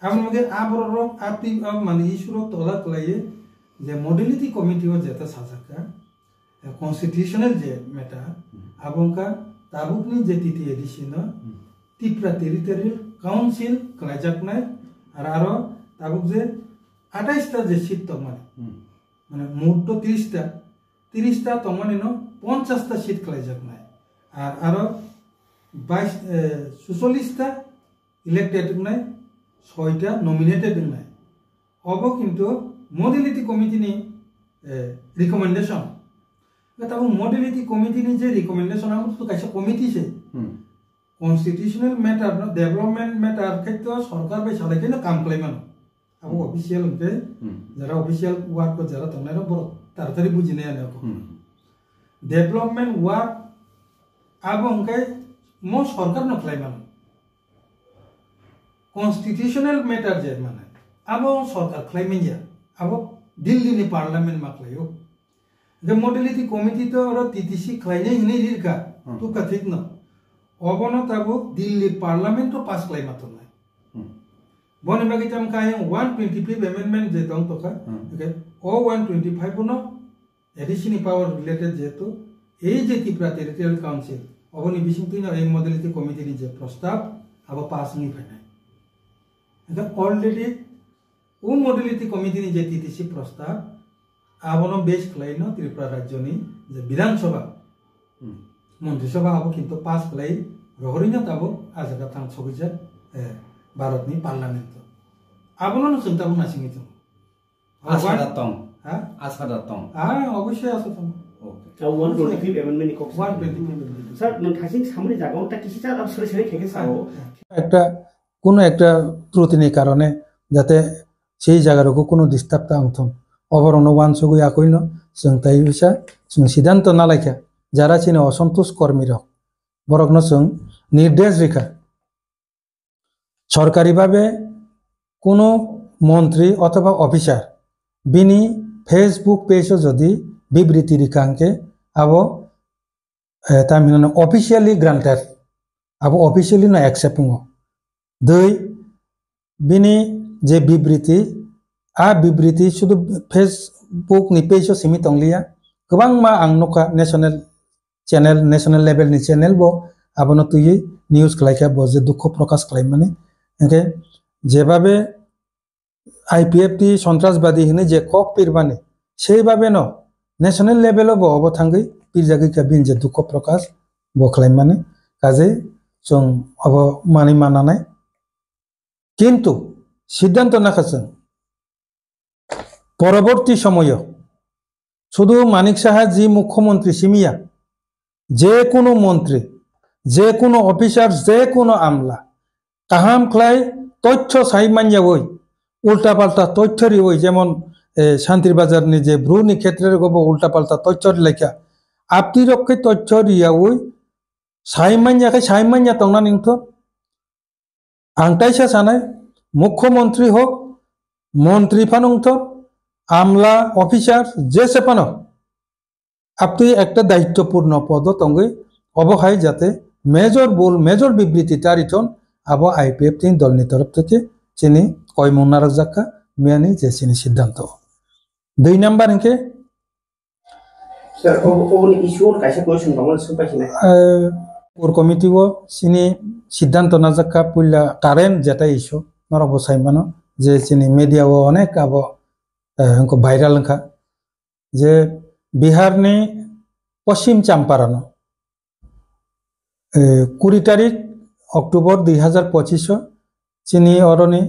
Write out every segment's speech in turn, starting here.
আমাদের আবরক আপনি মানে ইস্যুর তলা কলাইয়ে যে মডেলিটি কমিটিও যেটা সাজাকা কনস্টিটিউশনাল যে ম্যাটার আবংকা তাবুকনি যে তৃতীয় এডিশন ত্রিপুরা টেরিটোরিয়াল কাউন্সিল কলাইজাকনাই আর আরো তাবুক যে 28টা যে সিট মানে মোট 30টা তমানে 50টা সিট কলাইজাকনাই আর আরো 46টা ইলেক্টেড নাই 6টা নমিনেটেড নাই হব কিন্তু মডেলিটি কমিটি নি রিকমেন্ডেশন তাবো মডেলিটি কমিটি নি যে রিকমেন্ডেশন আম তো কাছে কমিটি সে কনস্টিটিউশনাল ম্যাটার ডেভেলপমেন্ট ম্যাটার ক্ষেত্রে সরকার বে সালাইকে না কাম ক্লাইমান আবো অফিশিয়াল কে যারা অফিশিয়াল ওয়ার্ক কো যারা তমনারা বড় তাড়াতাড়ি বুঝিনে আনে ডেভেলপমেন্ট ওয়ার্ক আবো অঙ্কে মো সরকার ন ক্লাইমান কনস্টিটিউশনাল ম্যাটার যে মানে আবো সরকার ক্লাইমিয়া আবো দিল্লি নি পার্লামেন্ট মা ক্লাইও যে মডেলিটি কমিটি তো ওরা টিটিসি ক্লাইনে হিনে লিরকা তো ঠিক না অবন তাবো দিল্লি পার্লামেন্ট পাস ক্লাইমা তো নাই বনে বাকি তাম কায় 125 অ্যামেন্ডমেন্ট যে দং তো কা ওকে ও 125 নো এডিশনাল পাওয়ার রিলেটেড যেহেতু এই যে ত্রিপুরা টেরিটোরিয়াল কাউন্সিল অবনি বিশিং তুই না এই মডেলিটি কমিটির যে প্রস্তাব আবো পাস নি ফাইনাই এটা অলরেডি ও মডেলিটি কমিটির যে টিটিসি প্রস্তাব আবনো বেশ ক্লাইনো ত্রিপুরা রাজ্যনি যে বিধানসভা মন্ত্রিসভা আবো কিন্তু পাস ক্লাই রহরিনা তাবো আজাকা থাং ছবিজা ভারতনি পার্লামেন্ট আবনো চিন্তা ভাবনা সিংহিত আসাদা তং হ্যাঁ অবশ্যই আছে তং 125 অ্যামেন্ডমেন্ট কক 125 স্যার নথাসিং সামনে জায়গাটা কিছু চার সরে সরে খেকে সাও একটা কোনো একটা ত্রুটির কারণে যাতে সেই জায়গারও কোনো ডিস্টার্ব তা অংথম অবরণ ওয়ানসগুই আকইন जों তাই হিসা जों সিদ্ধান্ত না লাইখা যারা চিনে অসন্তোষ কর্মীরা বরগ্ন जों নির্দেশ রেখা সরকারিভাবে কোনো মন্ত্রী অথবা অফিসার বিনি ফেসবুক পেজও যদি বিবৃতি রেখাঙ্কে আবো তামিল অফিসিয়ালি গ্রান্টার আবো অফিসিয়ালি না অ্যাকসেপ্টিং দুই বিনি যে বিবৃতি বিবৃতি শুধু फेसबुक नि पेज सीमित अंगलिया गोबां मा आं नखा नेशनल लेवल नि चैनल बो आबनो तुई न्यूज खलाइखा बो जे दुख प्रकाश खलाइ माने ओके जेभाबे आईपीएफटी सन्त्रासबादी हिने जे कक पिरबाने सेइभाबे न नेशनल लेवल बो अब थांगै पिरजागै का बिन जे दुख प्रकाश बो खलाइ माने काजे जों अब मानि मानानाय किन्तु सिद्धांत नाखासों পরবর্তী সময় শুধু মানিক সাহা জি মুখ্যমন্ত্রী সিমিয়া যে কোনো মন্ত্রী যে কোনো অফিসার যে কোনো আমলা কাহাম ক্লাই তথ্য সাইমানিয়া ওই উল্টাপাল্টা তথ্যরি ওই যেমন শান্তির বাজার নি যে ব্রুনি ক্ষেত্রের গব উল্টাপাল্টা তথ্যর লেখা আপনি রক্ষে তথ্য রিয়া ওই সাইমানিয়া তংনা নিংথ আংটাইসা সানায় মুখ্যমন্ত্রী হোক মন্ত্রী ফানুংথ আমলা অফিসার যে সেপানো আপনি একটা দায়িত্বপূর্ণ পদ তঙ্গে অবহাই যাতে মেজর বিবৃতি তারিটন আবো আইপিএফ তিন দলনি তরফ থেকে চিনি কয় মুনারক জাক্কা মিয়ানি যে চিনি সিদ্ধান্ত 2 নাম্বার ইনকে স্যার ওনি ইস্যুর কাছে কোয়েশ্চন বাংলা সুপাইছিনা কোর কমিটিও চিনি সিদ্ধান্ত না জাক্কা পুইলা কারেন্ট যেটা ইস্যু নরব সাইমানো যে চিনি মিডিয়াও অনেক আবো उनको भाइरल खा जे बिहार ने पश्चिम चंपारण 20 तारीख अक्टूबर 2025 चीनी अरणी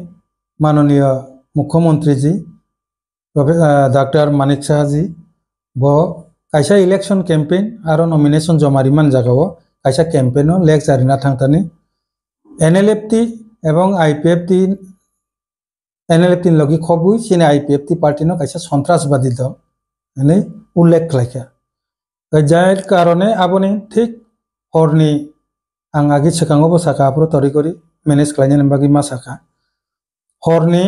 माननीय मुख्यमंत्री जी डॉक्टर मानिक शाह जी वो कैसा इलेक्शन कैंपेन और नॉमिनेशन जमारिमान जगह कैसा कैंपेन लेग जारिना थांगतानी एनएलएफटी एवं आईपीएफटी एनएलएफटी लगी खबुई चिने आईपीएफटी पार्टी नो कैसा सन्त्रासबादी दल एने उल्लेख खालायखा जाय कारणे आबोनि ठीक हरनि आं आगे सेकांगो साका आपरो तरि करी मैनेज खालायनो बागै मा साका हरनि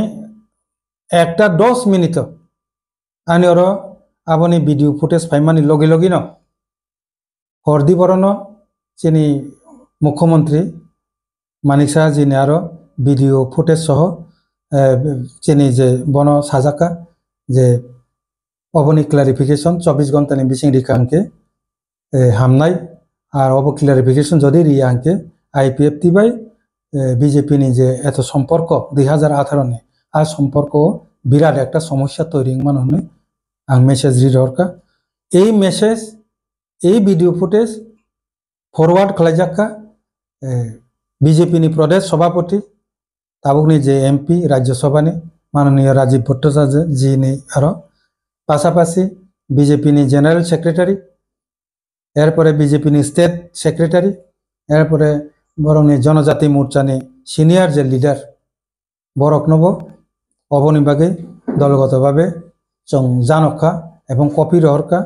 1:10 मिनिट आनि अरो आबोनि भिडिओ फुटेज फाइमानि लगे लगे न हरदि बरन चिनि मुख्यमंत्री मानिक शाह जी ने आरो भिडिओ फुटेज सह চিনি যে বন সাজাকা যে অবনি ক্লারিফিকেশন 24 ঘন্টানি বিসিং রিকাংকে হামনাই আর অব ক্লারিফিকেশন যদি রিয়া আংকে আইপিএফটি বাই বিজেপি নি যে এত সম্পর্ক 2018 নে আর সম্পর্ক বিরাট একটা সমস্যা তৈরি মান হনে আং মেসেজ রিডরকা এই মেসেজ এই ভিডিও ফুটেজ ফরওয়ার্ড খালাইজাকা বিজেপি নি প্রদেশ সভাপতি তাবুকনি যে এমপি রাজ্যসভানি মাননীয় রাজীব ভট্টাচার্য জি নি আরো পাশাপাশি বিজেপি নি জেনারেল সেক্রেটারি এরপরে বিজেপি নি স্টেট সেক্রেটারি এরপরে বরং জনজাতি মোর্চানি সিনিয়র যে লিডার বরকনব অবনিবাগে দলগতভাবে চং জানকা এবং কপি রহরকা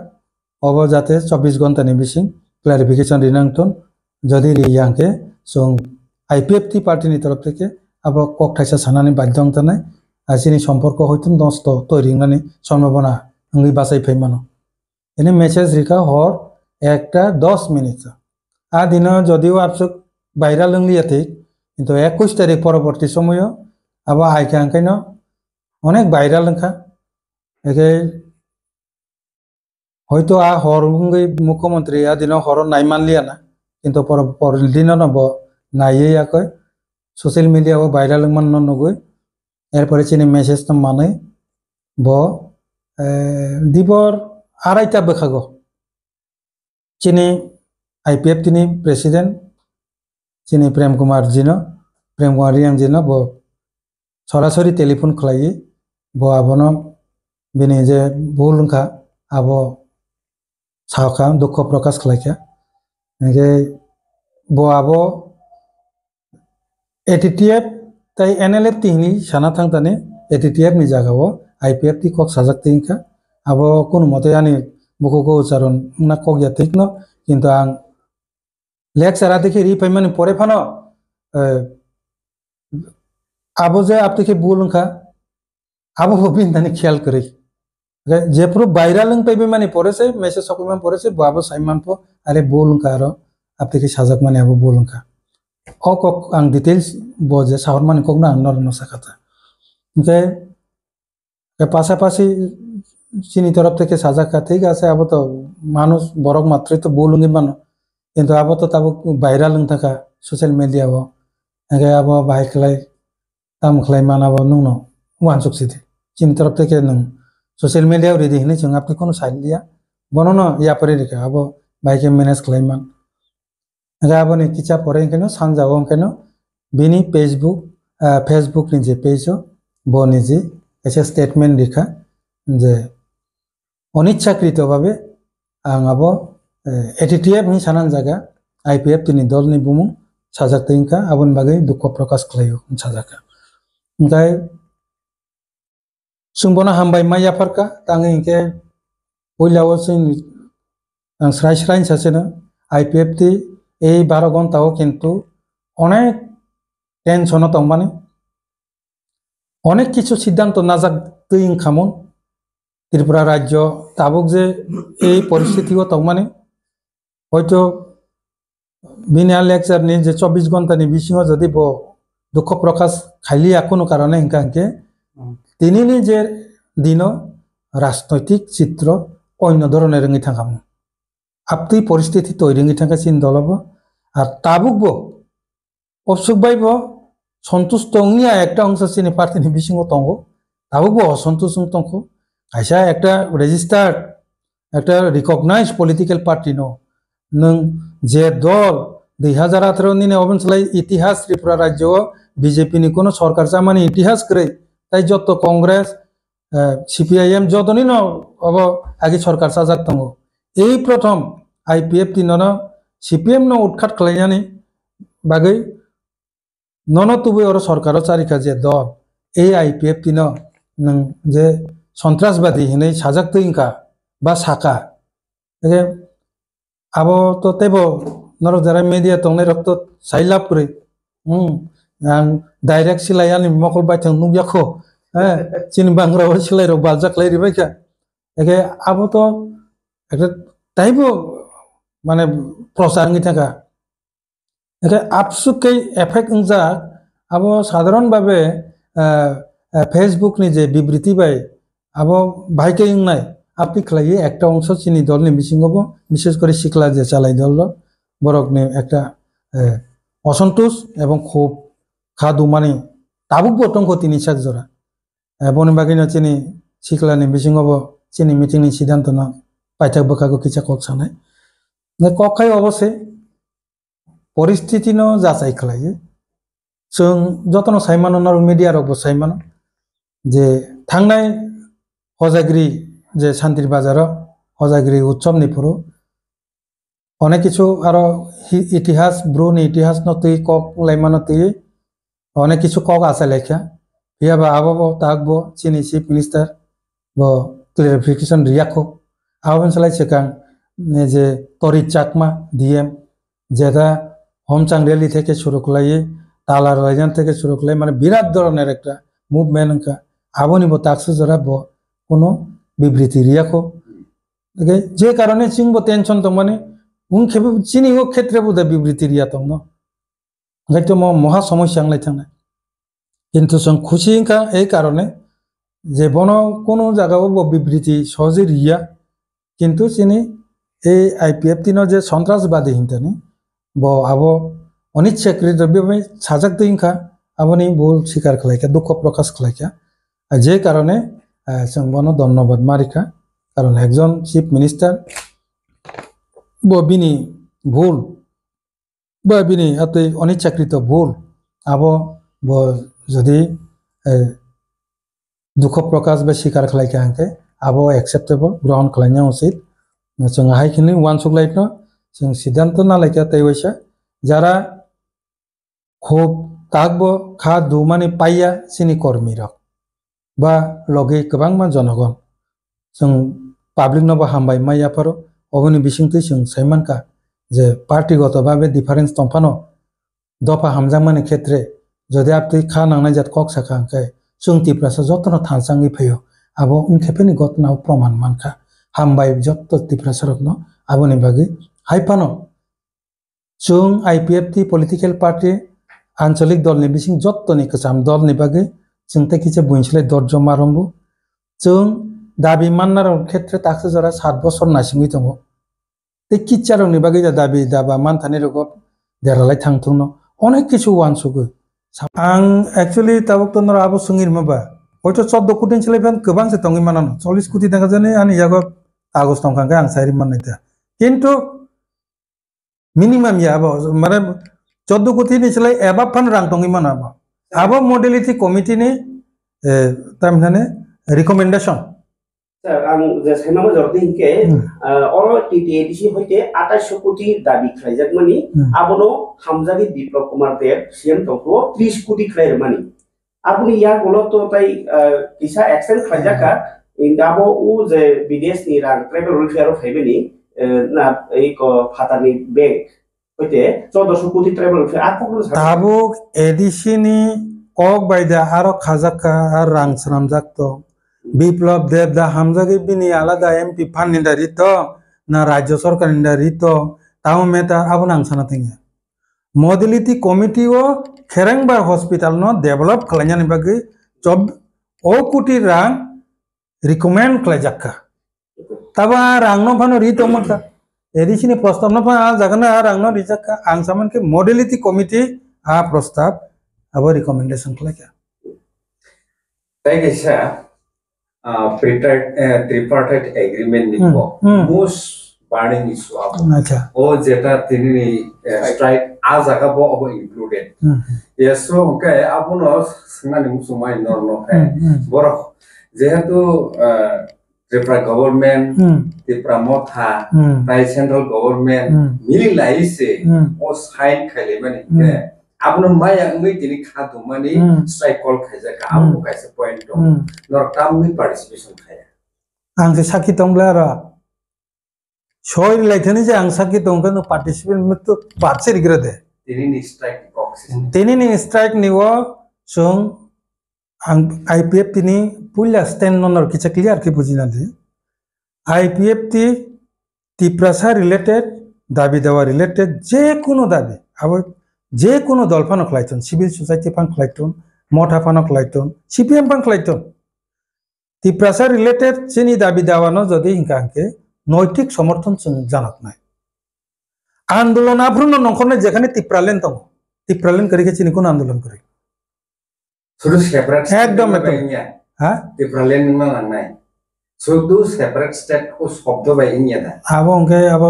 অব যাতে 24 ঘন্টানি বিসিং ক্লারিফিকেশন রিনাংটন যদি রিয়াংকে চং আইপিএফটি পার্টিনি তরফ থেকে আবার কক ঠাইসা সানানি বাধ্যংতা নাই আসিনি সম্পর্ক হয়তো নষ্ট তৈরি মানে সম্ভাবনা আঙ্গি বাসাই ফাইমানো এনে মেসেজ রিকা হর 1:10 মিনিট আ দিন যদিও আপসুক বাইরা লংলিয়া ঠিক কিন্তু 21 তারিখ পরবর্তী সময় আবার আইকে আঙ্কাইন অনেক বাইরা লেখা একে হয়তো আ হর মুখ্যমন্ত্রী আ দিন হর নাই মানলিয়া না কিন্তু পরের দিন নব নাইয়ে কয় সোশ্যাল মিডিয়া ও ভাইরাল মান নগৈ এরপরে চিনি মেসেজ তো মানে ব দিবর 2:30 বেখাগ চিনি আইপিএফ তিনি প্রেসিডেন্ট চিনি প্রেম কুমার রিয়াং জিনো ব সরাসরি টেলিফোন খালাই ব আবন বিনি যে ভুলখা আব সাহখা দুঃখ প্রকাশ খালাইখা ব আব एटीटीएफ ताई एनएलएफ तिहनी साना थांगताने एटीटीएफ नि जागाओ आईपीएफ ति कक साजाक तिंखा अब कोन मते आनि मुखको उच्चारण ना कक या तिकनो किन्तु आं लेक्सारा देखि रि पैमानि परे फानो अब जे आप देखि बुलंखा अब होबिन दानि ख्याल करै जे प्रो भाइराल लंग पैबे मानि परेसे मेसेज सकमान परेसे बाबो साइमान पो अरे बुलंखा र आप देखि साजाक मानि अब बुलंखा কক আং ডিটেইলস বজে সাহর মানে কক না নরন সাকাতা যে পাশাপাশি চিনি তরফ থেকে সাজাকা ঠিক আছে আব তো মানুষ বরক মাত্রই তো বলুঙ্গি মানো কিন্তু আব তো তাব ভাইরাল থাকা সোশ্যাল মিডিয়াও আগে আব বাই খেলাই তাম খেলাই মানাব নুন ওয়ান সুকসিতে চিনি তরফ থেকে নং সোশ্যাল মিডিয়াও রেডি হিনে जों আপনি কোনো সাইড দিয়া বননো ইয়া পরে রেখে আব বাইকে ম্যানেজ খেলাই মান राबने किचा परे केनो सानजागो केनो बिनी फेसबुक नि जे पेजो बनि जे एसे स्टेटमेंट लिखा जे अनिच्छाकृत भावे आं आबो एटीटीएफ नि सानान जागा आईपीएफ तिनि दल नि बुमु साजाक तिंका आबन बागै दुख प्रकाश खलायो साजाका ओमफ्राय सुंबना हामबाय माया फारका तांगे इनके पयलाव जों आं स्राय सासेनो आईपीएफ ति এই 12 ঘন্টাও কিন্তু অনেক টেনশন তংমানে অনেক কিছু সিদ্ধান্ত নাজাক তৈন খামন ত্রিপুরা রাজ্য তাবুক যে এই পরিস্থিতিও তংমানে হয়তো বিনা লেকচার নি যে 24 ঘন্টানি বিসিং যদি ব দুঃখ প্রকাশ খাইলি কোনো কারণে ইনকাকে তিনি নিজের দিন রাজনৈতিক চিত্র অন্য ধরনের রঙি থাকাম আপনি পরিস্থিতি তৈরি থাকা চিন দলব আর তাবুকব অসুখবাইব সন্তুষ্ট নিয়া একটা অংশ চিনি পার্টিনি বিসিং তঙ্গ তাবুকব অসন্তুষ্ট তঙ্গ কাইসা একটা রেজিস্টার্ড একটা রিকগনাইজ পলিটিক্যাল পার্টি নং যে দল 2018 দিনে অবনসলাই ইতিহাস ত্রিপুরা রাজ্য বিজেপি নি কোনো সরকার চামানি ইতিহাস করে তাই যত কংগ্রেস সিপিআইএম যতনি ন অব আগে সরকার সাজাক তঙ্গ এই প্রথম আইপিএফ টি নন সিপিএম ন উৎখাত খালাইনানি বাগৈ নন তুবৈ আর সরকার চারিখা যে দল এই আইপিএফ টি নং যে সন্ত্রাসবাদী হিনে সাজাক তৈঙ্কা বা সাকা আবো তো তেব নর যারা মিডিয়া তংনে রক্ত সাইলাপ করে ডাইরেক্ট সিলাইয়ানি মকল বাইথং নুবিয়াখো হ্যাঁ চিন বাংরা সিলাই রক বালজাক লাই রিবাইকা একে আবো তো একটা তাইবো মানে প্রচারঙ্গি থাকা একে আপসুকই এফেক্ট যা আবো সাধারণভাবে फेसबुक नि जे बिबृति बाय अब भाइके इंगनाय आपनि खलाये একটা অংশ চিনি দলনি মিসিংব বিশেষ করে শিকলা যে চালাই দল বরকনি একটা অসন্তোষ এবং খুব খাদু মানে তাবুক বটংক তিনি সাক জরা বনি বাগিনা চিনি শিকলানি মিসিংব চিনি মিটিং नि সিদ্ধান্ত না পাইথাক বকাগো কিছা কক সানায় কখাই অবশ্যই পরিস্থিতি ন যাচাই খালাयो जों जतन साइमानो मिडिया रखबो साइमानो जे थांनाय हजागिरि जे शान्तिर बाजाराव हजागिरि उत्सव निपुरो अनेक किछु आरो इतिहास ब्रुनि इतिहास नतै कक लाइमानो तै अनेक किछु कक आसा लेखा बियाबा आबाबो ताकबो चिनि चीफ मिनिस्टार बो क्लियरिफिकेशन रियाखो आवन सलाय सेकां जे तरि चाकमा डीएम जेदा हमचां रैली থেকে শুরু কলায়ে तालार रायजान থেকে শুরু কলাই মানে বিরাট ধরনের একটা মুভমেন্ট का আবনিব তাকসু জরা ব কোনো বিবৃতি রিয়াকো যে কারণে চিংব টেনশন তো মানে উন খেবে চিনি ও ক্ষেত্রে বুদা বিবৃতি রিয়া তো ন যাইতো মহা সমস্যা আংলাই থানা কিন্তু সং খুশি কা এই কারণে যে বন কোনো জায়গাও বিবৃতি সহজে রিয়া কিন্তু চিনি এই আইপিএফ তিন যে সন্ত্রাসবাদী হিনতানি ব আবো অনিচ্ছাকৃত সাজাক দিনকা আপনি ভুল স্বীকার খালাইকা দুঃখ প্রকাশ খালাইকা যে কারণে जों बनो धन्यवाद मारिका कारण एकजन चीफ मिनिस्टार बिनि भूल बिनि अतै अनिच्छाकृत भूल आबो जदि दुख प्रकाश बा स्वीकार खालाइका आंके आबो एक्सेप्टेबल ग्रहण खालायनो उचित जों हाइखिनि वान सुगलाइनो जों सिद्धांत नालाइका तैवैसा যারা খুব তাকবো খা দুমানি পাইয়া চিনি কর্মীরা বা লগে गोबां जनगण जों पाब्लिक नबो हामबाय माइयाफोर अबनि बिसिंथि जों साइमानका जे पार्टीगतभावे डिफारेन्स दंफानो दफा हामजामानि क्षेत्रे जदि आपति खा नांनाय जात कक साखांखाय जोंति प्रासा जतन थानसांगि फैयो आबो उनखेपेनि घटना प्रमाण मानखा हामबाय जत्त तिप्रासारकनो आबनि बागै हाइफानो जों आईपीएफटी पलिटिकल पार्टी आंचलिक दलनि बिसिं जत्तनि कसाम दलनि बागै जों तेकिसे बुइनसलाय दर्ज मारंबो जों दाबि माननार क्षेत्र ताकसे जरा 7 बছर नासिङै दङ ते किचारनि बागै दाबि दाबा मानथानि रगब देरालाय थांथुनो अनेक किछु वानसुगो आं एक्चुअली ताबक तनर आबो सुंगिर माबा हयतो 14 कोटी सलायफान गोबां से दङै मानानो 40 कोटी दागा जाने आनि यागो आगस्ट दंखांगा आं साइरि माननायता किन्तु मिनिमाम या अब माने 14 कोटी नि सलाय एबा फान रां दङै मानाबो आबो मडेलिटी कमिटी नि तामनाने रिकमेंडेशन सर आं जे साइमामा जरदि हिके अर टीटीएडीसी होइते 28 कोटी दाबि खायजाक मानि आबनो हामजागि बिप्लव कुमार देव सीएम तंखो 30 कोटी खायर मानि आबनि या गलो तो ताई किसा एक्शन खायजाका इंदाबो उ जे विदेश नि रां ट्राइबल वेलफेयर फाइबेनि ना एक फातानि बैंक होइते 1400 कोटी ट्राइबल वेलफेयर आखो ताबो एडीसी नि कक बायदा आरो खाजाका आरो रां स्रामजाक तो বিপ্লব দেব দা হামজাগে বিনি আলাদা এমপি ফান্ডিন্ডারি তো না রাজ্য সরকার ইন্ডারি তো তাও মেটা আবন আংসানা তেঙ্গে মডেলিটি কমিটি ও খেরেংবার হসপিটাল ন ডেভেলপ খালাইনানি বাগै জব ও কোটি রাং রিকমেন্ড খালাইজাকা তাবা রাং ন ফানো রিতো মাকা এডিসিনি প্রস্তাব ন ফা জাগানা রাং ন রিজাকা আংসামান के মডেলিটি কমিটি आ প্রস্তাব আবো recommendation খালাইকা তাইগেসা tripartite agreement nipo most burning issue acha o jeta tini strike a jaga bo obo included yeso okay apuno singani musumai norno boro jehetu tripura government tripura motha tai central government mili laise o sign khale mani आबनो माया ngै दिनि खादु माने strike कल खायजाका आबो कायसे point दं नर कामनि participation खाया आं जे साखि दंब्ला र सय लाइथनि जे आं साखि दंगन पार्टिसिपेट मत बातसे रिग्रे दे दिनि स्ट्राइक कक्स दिनि स्ट्राइक निव जों आं आईपीएफ तिनि पुला स्टैंड ननर किचा क्लियर के बुजिना दे आईपीएफ ति तिप्रासा रिलेटेड दाबि दावा रिलेटेड जे कोनो दाबि आबो जे कोनो दलफान खलायथन सिविल सोसाइटी फान खलायथन मथा फानो खलायतन CPM पान खलायतन तिप्रासा रिलेटेड चिनी दाबी दावानो जदि हिंकांके नैतिक समर्थन जों जानक नाय आंदोलन आफ्रुनो नखरने जेखाने तिप्रालेन दं तिप्रालेन करिके चिनी कोन आंदोलन करे শুধু সেপারেট একদম হ্যাঁ টিপ্রালেন মানাই শুধু সেপারেট স্টেট ও শব্দ বাইনিয়া দা আবো অঙ্কে আবো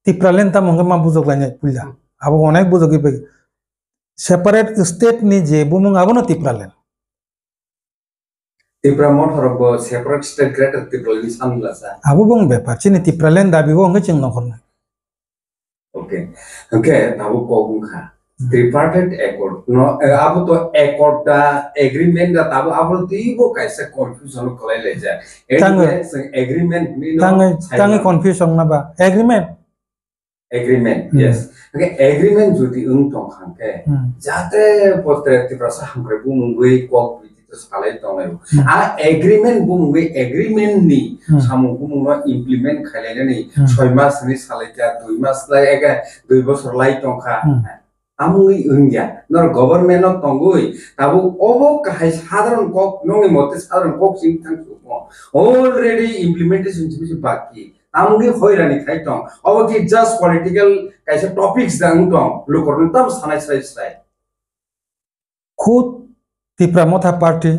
तिप्रालेन ता मंगे मा बुजोक लाइने पुला आबो अनेक बुजोकी पे सेपारेट स्टेट नि जे बुमुंग आबो न तिप्रालेन ত্রিপুরা মঠরব সেপারেট স্টেট গ্রেটার ত্রিপুরা সামলাসা आबो बंग बेपार चिनि तिप्रालेन दाबी वो अंगे चिंग नखरने ओके ओके ताबो कोगुखा tripartite accord no abo to accord da agreement da tabo abo tibo kaisa confusion kolai leja agreement ni no tangai confusion na ba agreement yes okay agreement jodi ung tong khangke jate potre tiprasa hamre bumungui kok to salai tongai a agreement bumungui agreement ni samu bumungwa implement khailene ni 6 mas ni salai ta 2 mas lai ega 2 bosor lai tongkha amui ungia nor government of tongui tabu obo kahai sadharan kok nongi mote sadharan kok sing thang already implementation jibi baki amui hoirani khai tong obo ki just political kaisa topics dang tong lokorun tab sanai sai खुद तिप्रा मोथा party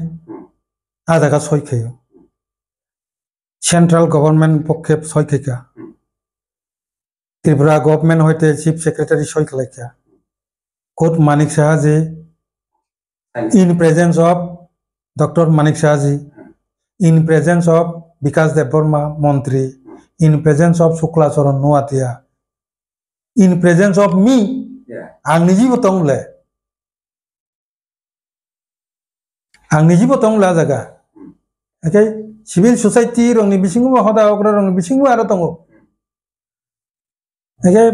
आधा का सही खेयो central government पक्षे सही खेका Tripura government होते chief secretary सही खेलाइका कोट Manik Shah ji in presence of Dr. Manik Shahji, in presence of Vikas Devarma Mantri, in presence of Shukla Charan Nuatia, in presence of me, ang niji botong le jaga okay civil society rong ni bisingu hoda okra rong bisingu aro tongo okay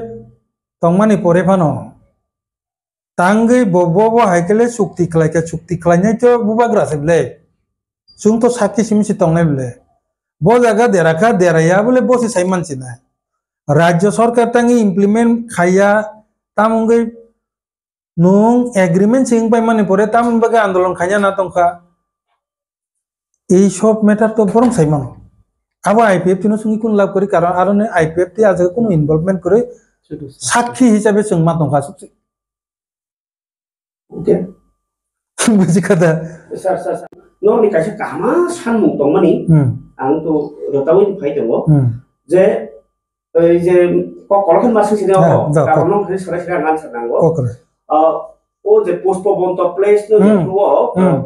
tongmani pore phano tangai bobo haikele chukti khlainai to bubagra seble sung to sakki simsi tongnai bele bo jaga deraka deraya bole bosi saiman china rajya sarkar tangi implement khaya tamungai nung agreement sing pai mani pore tamun baga andolon khanya na tongkha ei sob matter to borong saiman abo IPF tino sungi kun lab kori karon arone IPF ti aja kono involvement kore sakki hisabe sungma tongkha subsi okay बुझी कदा sir no नि कासे कामा सानमु दंमानि आं तो रतावै phi दङ जे ओइ जे कलखन मासि सिने कारणन खरि सरासरा आन्सार नांगौ ओ जे पोस्टपोन तो प्लेस नो जेखौ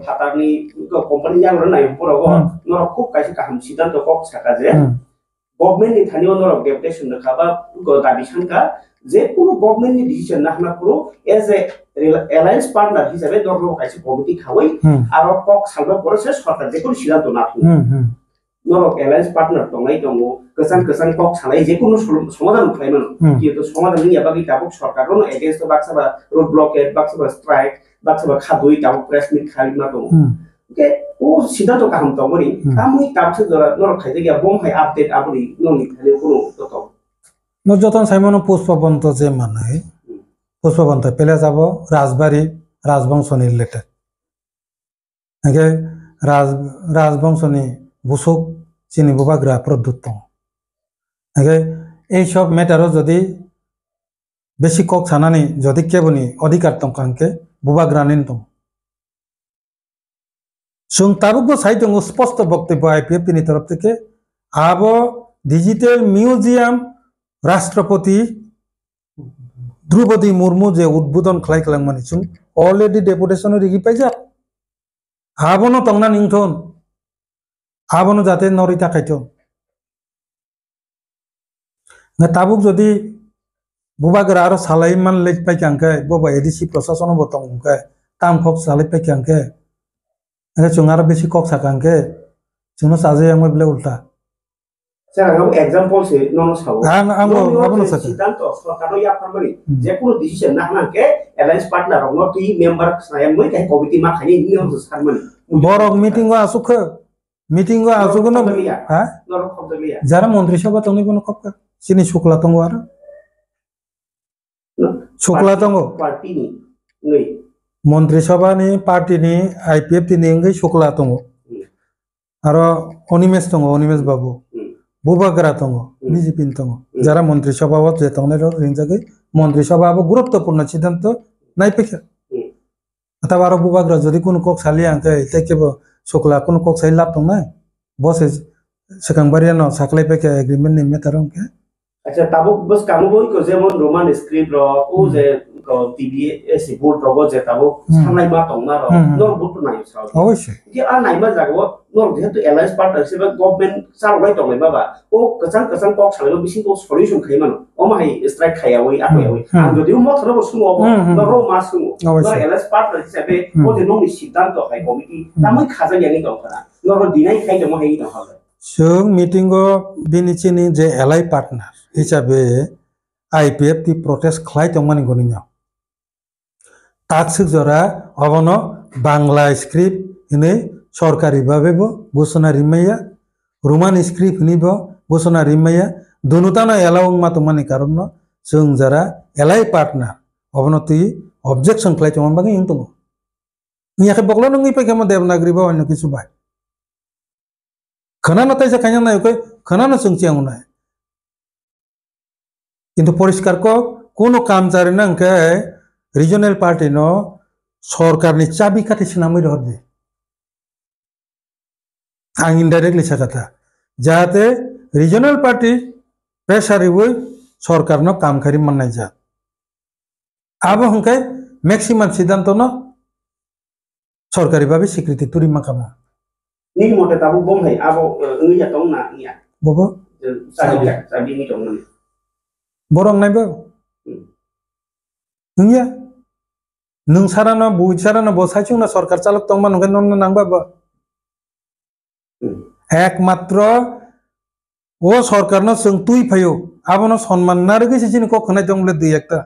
फाटारनि कम्पानि जागोन नाय परगो नर खुब कासे काहाम सिद्धान्त कक साका जे गभर्नमेन्ट नि थानियो नर डेपुटेसन नखाबा दाबि सानका जे कोनो गभर्नमेन्ट नि डिसिजन नाखना पुरो एज ए एलायंस पार्टनार हिसाबै दरलो कासे कमिटि खावै आरो कक सालबा परसे सरकार जे कोनो सिद्धान्त नाखु नर एलायंस पार्टनार दंनाय दङ गोजान कक सालाय जे कोनो समाधान खालामन किन्तु समाधान नि याबागि दाबक सरकारनो एगेन्स्ट बाक्साबा रोड ब्लकेट बाक्साबा स्ट्राइक बाक्साबा खादुइ दाबक प्रेस मिट खालिमा दङ ओके ओ सिद्धान्त काहाम दङनि तामुइ ताबसे जरा नर खाइदे गया बम हाय अपडेट आबुनि ननि खाले कोनो दतो न जतन साइमन पुष्पबन्त जे माने पुष्पबन्त पेले যাব राजबारी राजबंशनि रिलेटेड ओके राजबंशनि बुसुक चिनि बुबाग्रा प्रदत्त ओके এই সব ম্যাটারও যদি বেশি কক ছানানি যদি কেবনি অধিকার তংকাঙ্কে বুবাগ্রানিন তং সুং তাবুক সাইতং স্পষ্ট বক্তব্য আইপিএফ তিনি তরফ থেকে আবো ডিজিটাল মিউজিয়াম রাষ্ট্রপতি দ্রৌপদী মুর্মু যে উদ্বোধন খাইখলাং মানি সুং অলরেডি ডেপুটেশন রিগি পাইজা আবনো তংনা নিংথন আবনো যাতে নরিতা খাইতো না তাবুক যদি বুবাগ্রা আরো সালাইমান লেখ পাইকাঙ্কে ববা এডিসি প্রশাসন বতংকে তাম খক সালাই পাইকাঙ্কে আরে সুং আরো বেশি কক সাকাঙ্কে সুনো সাজে আমে বলে উল্টা Sekarang example sih nono sawo. Ang Sidanto kalau ya permani. Jadi kalau decision nak ke alliance partner orang tu member saya mau kayak komite makanya ini harus sekarang. Borok meeting gua asuk no. Hah? Nono kau terlihat. Jara Mantri Sabha tong ni kono kop ka. Sini Shukla tong war. Shukla tong. Parti ni, ngai. মন্ত্রিসভা ni party ni IPF ni ngai shukla tongo aro onimesh tongo onimesh babu bubagra tongo BJP tongo jara মন্ত্রিসভা ot je tongne ro rinjage মন্ত্রিসভা abo গুরুত্বপূর্ণ সিদ্ধান্ত নাই পেখা अथवा आरो बुबाग्रा जदि कुन कोक साली आंके इतेकेबो शukla कुन कोक साइ लाप tongnai bose sekangbaria no saklai peke agreement ni metarom ke अच्छा ताबो बस कामो बोई को जेमन रोमान स्क्रिप्ट रो ओ जे को टीवी एस बोर्ड रो जे ताबो सामनाय मा तंगना रो नर बुट नाय साव अवश्य कि आ नाय मा जागो नर जेतु एलायंस पार्टनरशिप गवर्नमेंट सालबाय तंगनाय बाबा ओ कसान कसान कोक सालाय बिसिं को सल्यूशन खैमान ओ माय स्ट्राइक खायावै आखयावै आं जदि मत रो सुङो नरो मा सुङो नर एलायंस पार्टनरशिप ओ जे नंनि सिद्धांत हाय कमिटि तामै खाजा यानि दंखना नर दिनाय खाय दम हाय न हाल जों मिटिंगो बिनिचिनि जे एलाइ पार्टनार हिसाबै IPF ti protest khlai tongmani goninya taksik jora obono bangla script ini sorkari bhabe bo ঘোষণা rimaya roman script ni bo ঘোষণা rimaya dunutana elawng ma tongmani karonno जों jara elai partner obono ti objection khlai tongman bangi intongo niake boklo nongi pe kemo devnagri ba onno kichu bai khana natai ja kanya nai koi khana na sungchiang unai কিন্তু পরিষ্কার কোনো কামচারি না অঙ্কে regional party ন সরকারনি চাবি কাটি সিনামি রহবে আং indirectly সাকাতা যাতে রিজনাল পার্টি প্রেসারি বই সরকার ন কামখারি মাননাই যা আবো হংকে ম্যাক্সিমাম সিদ্ধান্ত ন সরকারি ভাবে স্বীকৃতি তুরি মাকামা নি মতে তাবো বম হাই আবো ইয়া তং না ইয়া ববো সাবি নি তং না borong nai ba ngia nung sarana bu sarana bo saichung na sarkar chalok tongman ngai non nang ba একমাত্র ও সরকার না जों তুই ফাইও আবনো সম্মান না রেগে সিনি ক খনাই দংলে দুই একটা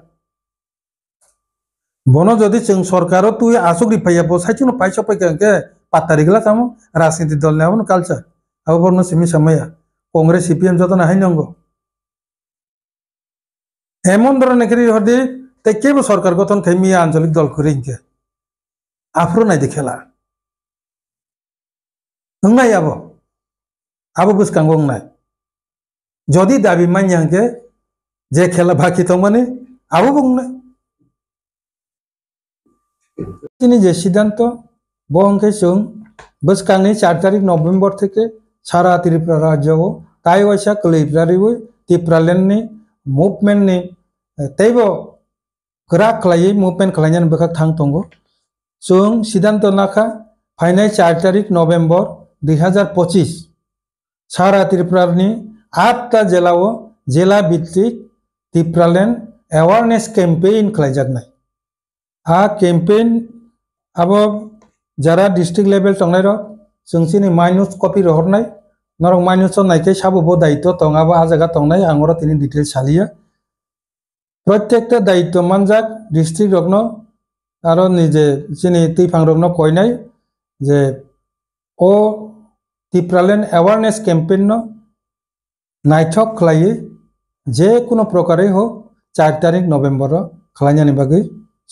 বনো যদি जों সরকারও তুই আসুগরি ফাইয়া বো সাইচুনো পাইছো পাইকে পাতারি গলা তামো রাজনীতি দল নে আবনো কালচার আবনো সিমি সময়া কংগ্রেস সিপিএম যত না হাইনঙ্গ এমন ধরনের খেলি হদি তাই কেবল সরকার গঠন খাইমি আঞ্চলিক দল করে ইনকে আফ্রো নাই দি খেলা নাই আবো আবো বুঝকাঙ্গ নাই যদি দাবি মাইয়াঙ্কে যে খেলা বাকি তো মানে আবো বুং নাই তিনি যে সিদ্ধান্ত বহংকে সং বুঝকাংনি 4 তারিখ নভেম্বর থেকে সারা ত্রিপুরা রাজ্য তাই ওইসা কলেইপ্রারিবই ত্রিপুরালেন্ডনি মুভमेंट ni teibo gerak khlai movement khlainyan bekak thang tongo जों सिद्धांत नाखा फाइनाय 4 तारिख नभेम्बर 2025 सारा त्रिपुरानि 8टा जिल्लाओ जिल्ला भित्तिक ত্রিপুরাল্যান্ড अवेयरनेस कैम्पेन खलायजागनाय आ कैम्पेन आबो जारा डिस्ट्रिक्ट लेवल तंगनाय रो जोंसिनि माइनस कपि रहरनाय नरक माइनस नायके साबो दायित्व तंगाबो आ जागा तंगनाय आंगरो तिनि डिटेल सालिया प्रत्येकटा दायित्व मानजाक डिस्ट्रिक्ट रगनो आरो निजे जिनि दैफां रगनो कयनाय जे ओ ত্রিপুরাল্যান্ড अवेयरनेस कैम्पेन नो नायथक खलायो जे कुनो प्रकारे हो 4 तारिख नभेम्बर खलायनानि बागै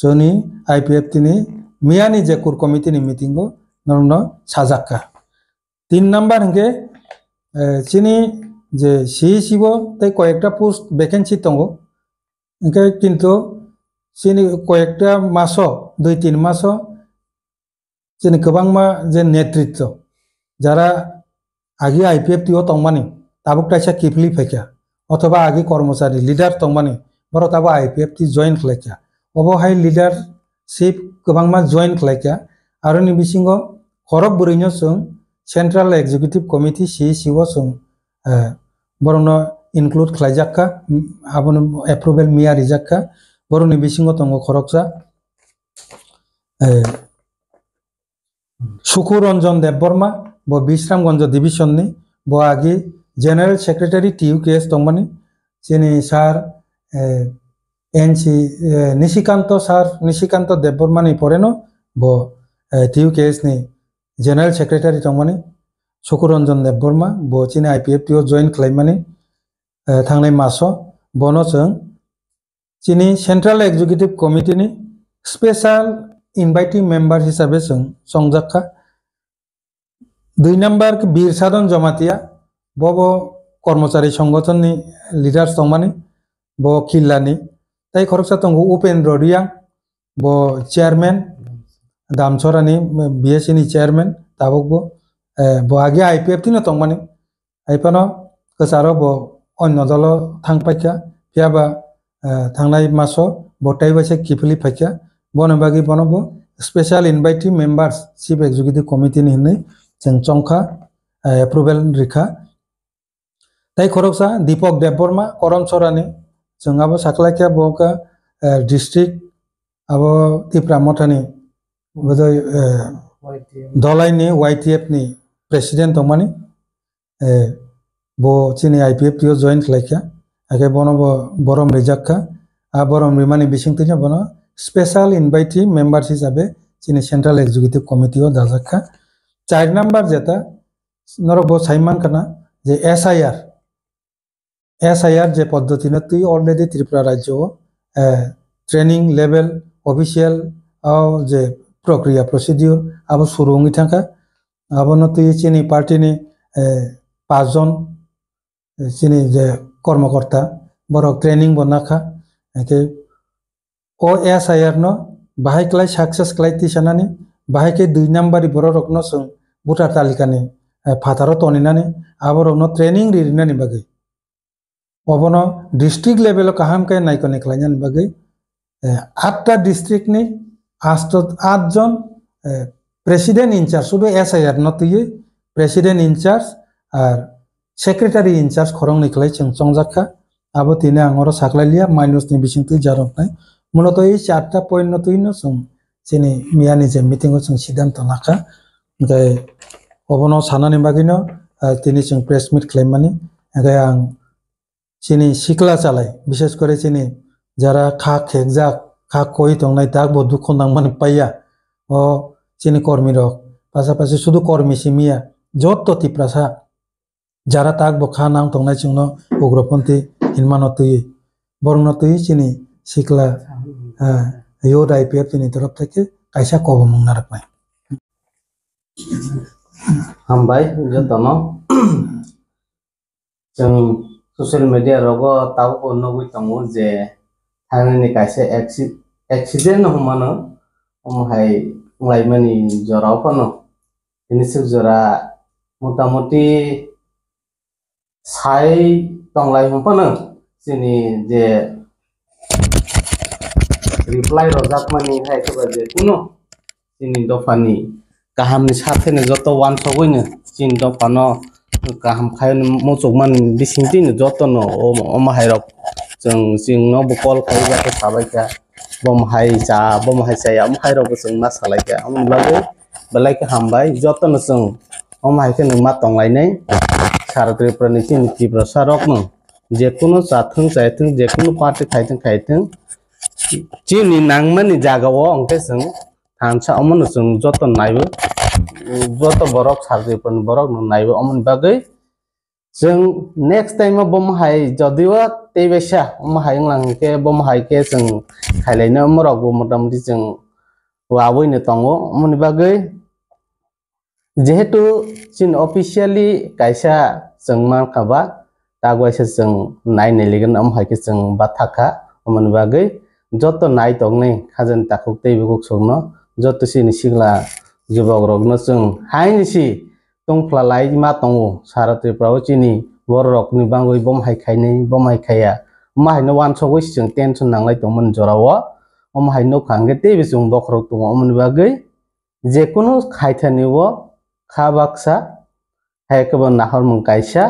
जोंनि IPF तिनि मियानि जे कोर कमिटिनि मिटिंगो नरनो साजाक्का 3 नाम्बार हंगे चिनि जे CECबो तै कयेकटा पोस्ट वैकेंसी दंगो इनके किन्तु चिनि कयेकटा मासो 2-3 मासो चिनि गोबांमा जे नेतृत्व যারা আগে IPF টিও তংমানি তাবুক তাইসা কিফলি ফেকা অথবা আগে কর্মচারী লিডার তংমানি বড় তাবো IPF টি জয়েন খলাইকা অবহাই লিডারশিপ গোবাংমা জয়েন খলাইকা আরো नि बिसिंग खरब बुरैनो जों सेंट्रल एग्जीक्यूटिव कमिटी CECO जों बरनो इनक्लूड खलाइजाक्का आबनो एप्रुवेल मियारि जाक्का बरनि बिसिंग तंगो खरकसा सुकुरंजन देबबर्मा बो बिश्रामगंज डिविजन नि बो आगे जनरल सेक्रेटारी TUKS तंगमानि जेनि सार NC निशिकांत देबबर्मा नि परेनो बो TUKS नि जनरल सेक्रेटारी तंगमानि सुकुरंजन देबबर्मा बो चिनि IPF टिओ जॉइन खलाइमानि थांनाय मासो बोनो जों चिनि सेंट्रल एग्जीक्यूटिव कमिटी नि स्पेशल ইনভাইটিং মেম্বার হিসাবে जों संजाखा 2 नम्बर बीर साधन जमातिया बब कर्मचारी संगठननि लिडार्स दंमानि ब किल्लानि ताई खरकसा दंगो उपेन्द्र रियां ब चेयारमैन दामछरानि बीएससी नि चेयारमैन ताबकबो ब आगे आईपीएफ नि दंमानि आइपानो कसारो ब अन्य दल थांपाइखा फियाबा थांनाय मासो बटाई बासे किफिलि फाइखा बनबागि बनबो special invitee members chief executive committee नि हिनै जों चंखा एप्रुवेल रिखा ताई खरकसा दीपक देबबर्मा करम सरानि जोंहाबो साख्लाइखा बका डिस्ट्रिक्ट आबो तिप्रा मथानि बदय दलाइनि वाईटीएफ नि प्रेसिडेंट दंमानि बो चिनि आईपीएफ टिओ जॉइन खालाइखा आगे बनबो बरम रिजाखा आ बरम रिमानि बिसिंतिनो बनो स्पेशल इनवाइटी मेंबर्स हिसाबै चिनि सेंट्रल एग्जीक्यूटिव कमिटी ओ दाजाखा 4 नम्बर जेता नरबो साइमान कना जे एसआईआर जे पद्धति न तुई ऑलरेडी त्रिपुरा राज्य ट्रेनिंग लेवल ऑफिशियल जे प्रक्रिया प्रोसीड्यूर अब सुरुंगी थाका अब न तुई चिनी पार्टी नि 5 जन चिनी जे कर्मकर्ता बरक ट्रेनिंग बनाखा एके ओ एसआईआर न बाहाय क्लाय सक्सेस क्लाय तिसानानि बाहाय के 2 नम्बर बर रकनो जों भोटार तालिकानि फाथारो तनिनानि आबरनो ट्रेनिंग रिरिनानि बागै अबनो डिस्ट्रिक्ट लेवल काहाम के नायकनि खालायनानि बागै 8टा डिस्ट्रिक्ट नि 8 जन प्रेसिडेंट इंचार्ज सुबे एसआईआर न तुई प्रेसिडेंट इंचार्ज और सेक्रेटारी इंचार्ज खरं निखलाय जों संजाखा आबो तिने आंगरो साखलायलिया माइनस नि बिसिंति जारनाय मूलत এই 4টা पॉइंट न तुई न जों जेनि मियानि जे मीटिंग जों सिद्धांत नाखा गाय अबनो सानानि बागैनो तिनि जों प्रेस मीट खालाममानि गाय आं चिनी सिक्ला चालाय विशेष करे चिनी जरा खा खेकजा खा कोई तंगनाय दाग ब दुख नांमानि पाइया ओ चिनी कर्मी रक पासापासि शुधु कर्मी सिमिया जत्तो तिप्रासा जरा ताक ब खा नांग तंगनाय जोंनो उग्रपन्थी हिनमानो तुई बरनो तुई चिनी सिक्ला योद आईपीएफ चिनी तरफ থেকে কাইসা কব মুংনা রাখনাय हामबाय जतनो जों सोशल मीडिया रगो ताबो नगुइ तंगो जे थांनि काइसे एक्सीडेंट हमनो हमहाय लाइमानि जरावफनो इनिसु जरा मोटामोटी साइ तंगलाय हमफनो सिनि जे रिप्लाई रजाक मानि हाय के जे कुनो सिनि दफानि गाहामनि साथेनो जत वान सगैनो सिन दफानो गाहाम खायन मोचकमान बिसिंतिनो जतनो अमहायरक जों सिंनो बकल खायबाके साबायका बमहाय जा अमहायरक जों मा सालायका अमबागै बलायके हामबाय जतनो जों अमहायखनो मा तंलायनाय सारग्रेफोरनि चिनिति प्रसारकनो जेकुनो जाथों जायथों जेकुनो पार्टी खायथों चिनि नांमानि जागाव अंके जों थांसा अमन जों जत नायबो जत बरक सारग्रेफोरनि बरक नायबो अमन बागै जों नेक्स्ट टाइम बमहाय जदिवा तेबेसा अमहाय लांके बमहायके जों खायलायनो मरगबो मटामटी जों वावैनो तंगो अमन बागै जेहेतु चिन ऑफिशियली कायसा जों माखाबा तागवायसे जों नायनो लिगन अमहायके जों बाथाखा अमन बागै जत नाय तंगनै खाजन ताखुक तेबुक सोंनो जत सिनि सिगला जुबक रगनो जों हायनिसि तंफ्ला लाय मा तंगो सारात्रिफ्राव चिनि बर रकनि बांगै बमहाय खायनै बमहाय खाया माहायनो वान सगै जों टेंशन नांलाय तंमोन जराव अमहायनो खांगे तेबे जों बखरक दङ अमन बागै जेकुनु खायथानिवो खाबाक्सा हायकबो नाहर मुं कायसा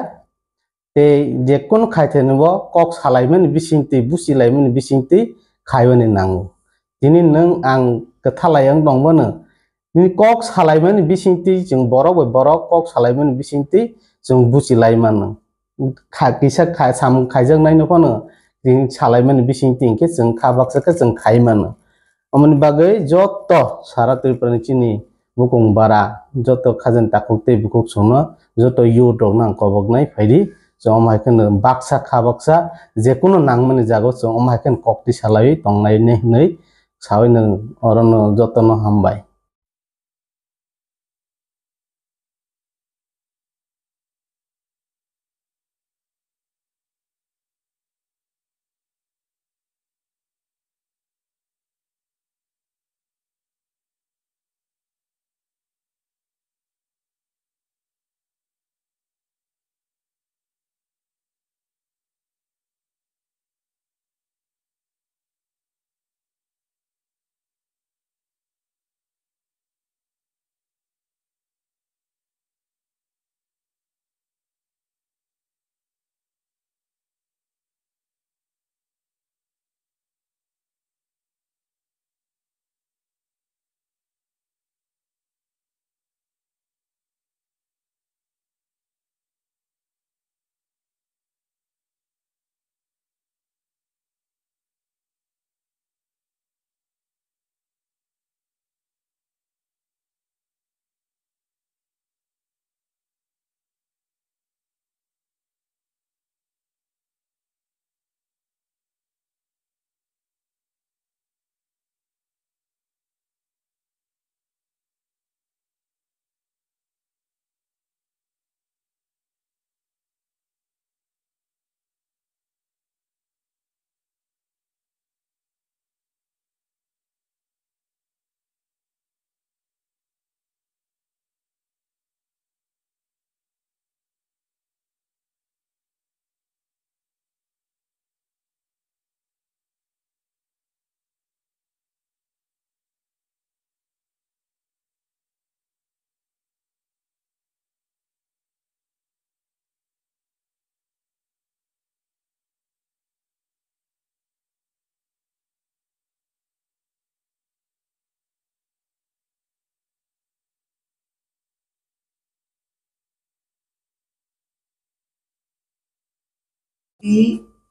ते जेकुनु खायथानिवो कक सालायमोन बिसिंति बुसिलायमोन बिसिंति खायवनि नांगौ दिनै नों आं गथालायं दंबोनो नि कक सालायमोन बिसिंति जों बरक कक सालायमोन बिसिंति जों बुसिलायमान खाकिसा साम खायजों नायनो फनो दिन सालायमोन बिसिंति इंके जों खाबाक्साखौ जों खायमान अमन बागै जत सारा त्रिपुरानि चिनि बुकुं बारा जत खाजन ताकुते बुकुक सोनो जत यु दंना कबगनाय फायदि जों अमहायखनो बाक्सा खाबाक्सा जेकुनु नांमानि जागो जों अमहायखन ककति सालाय तंनाय नै সাওই নং অরণ যতন হামবাই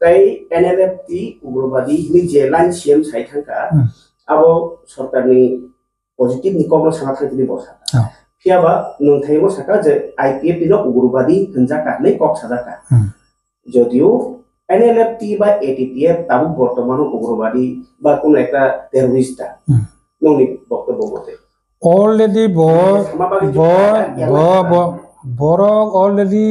Tei NLFT ugrobadi ni jelan siam sai thangka abo sarkarni positif ni komno sana thangni bosa fiaba nung thaimo saka je IPF no ugrobadi hunjaka nei kok sajaka যদিও NLFT বা ATTF তাবু বর্তমান উগ্রবাদী বা কোন একটা টেররিস্ট ননি বক্তব্য মতে অলরেডি বড় অলরেডি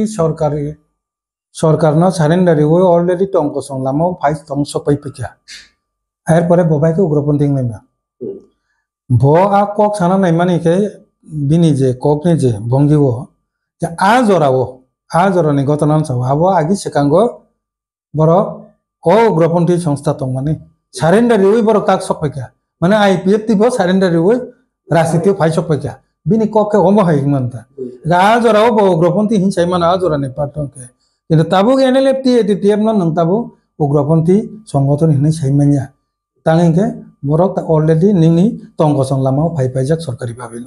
সরকার না সারেন্ডারি ওই অলরেডি টঙ্ক সংলামও ফাইস টং সপাই পিকা এরপরে ববাইকে উগ্রপন্থী নাইমা ব আ কক সানা নাইমানিকে বিনি যে কক নি যে বঙ্গিও যে আ জরানি ঘটনা চাও আবো আগি সেকাঙ্গ বড় উগ্রপন্থী সংস্থা টং মানে সারেন্ডারি ওই বড় কাক সপাইকা মানে IPF টিব সারেন্ডারি ওই রাজনীতি ফাই সপাইকা বিনি ককে অম হাইমানতা আ জরাও ব উগ্রপন্থী হিংসাই মানে আ জরানি পাটংকে কিন্তু তাবুক NLFT ATTF নং তাবু উগ্রপন্থী সংগঠন হিনে সাইমানিয়া তাঙ্গে বড় অলরেডি নিনি টঙ্ক সংলামাও ফাইজাক সরকারি ভাবে